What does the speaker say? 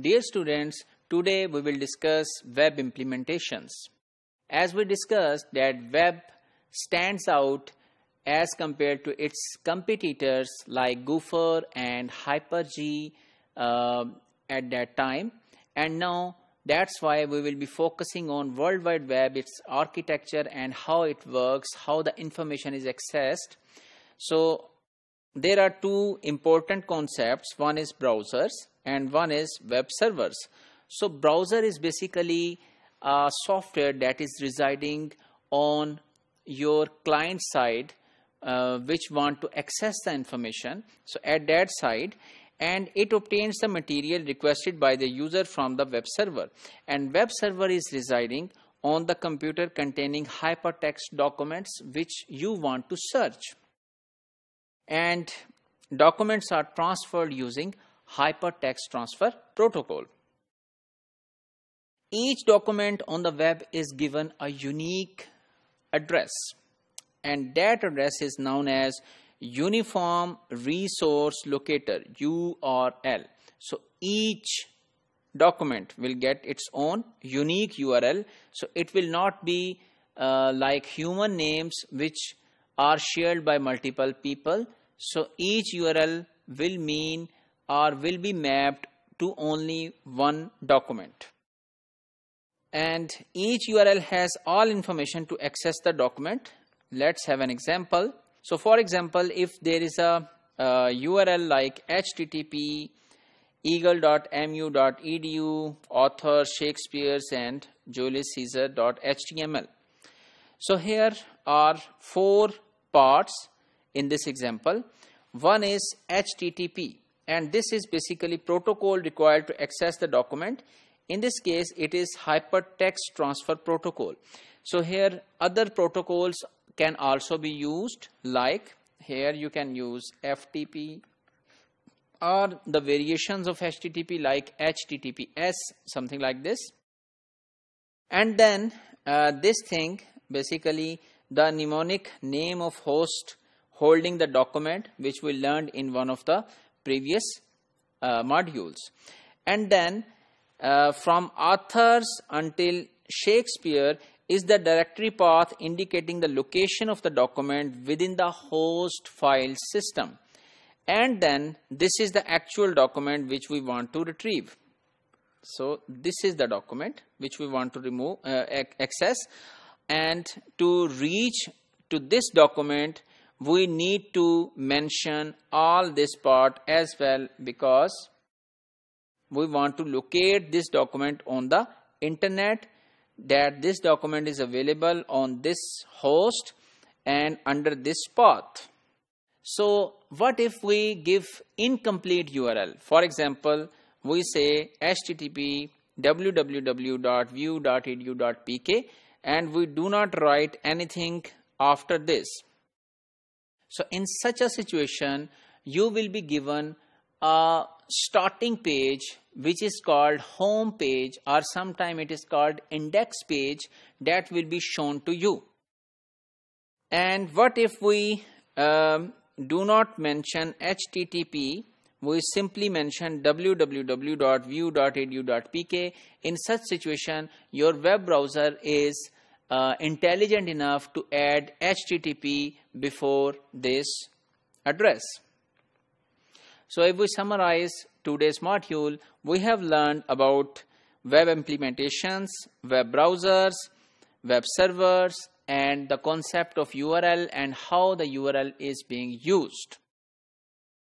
Dear students, today we will discuss web implementations. As we discussed that web stands out as compared to its competitors like Gopher and Hyper-G at that time, and now that's why we will be focusing on World Wide Web, its architecture and how it works, how the information is accessed. So there are two important concepts. One is browsers and one is web servers. So browser is basically a software that is residing on your client side which want to access the information. So at that side, and it obtains the material requested by the user from the web server, and web server is residing on the computer containing hypertext documents which you want to search, and documents are transferred using hypertext transfer protocol. Each document on the web is given a unique address, and that address is known as Uniform Resource Locator, URL. So each document will get its own unique URL. So it will not be like human names which are shared by multiple people. So each URL will mean or will be mapped to only one document, and each URL has all information to access the document. Let's have an example. So for example, if there is a URL like http eagle.mu.edu author Shakespeare's and Julius Caesar.html. So here are four parts in this example. One is HTTP, and this is basically protocol required to access the document. In this case, it is hypertext transfer protocol. So here other protocols can also be used, like here you can use FTP or the variations of HTTP like HTTPS, something like this. And then this thing, basically the mnemonic name of host holding the document, which we learned in one of the previous modules. And then from authors until Shakespeare is the directory path indicating the location of the document within the host file system. And then this is the actual document which we want to retrieve. So this is the document which we want to access, and to reach to this document we need to mention all this part as well, because we want to locate this document on the internet, that this document is available on this host and under this path. So what if we give incomplete URL? For example, we say http www.view.edu.pk and we do not write anything after this. So in such a situation, you will be given a starting page which is called home page, or sometime it is called index page, that will be shown to you. And what if we do not mention HTTP, we simply mention www.view.edu.pk. In such situation, your web browser is intelligent enough to add HTTP before this address. So if we summarize today's module, we have learned about web implementations, web browsers, web servers, and the concept of URL and how the URL is being used.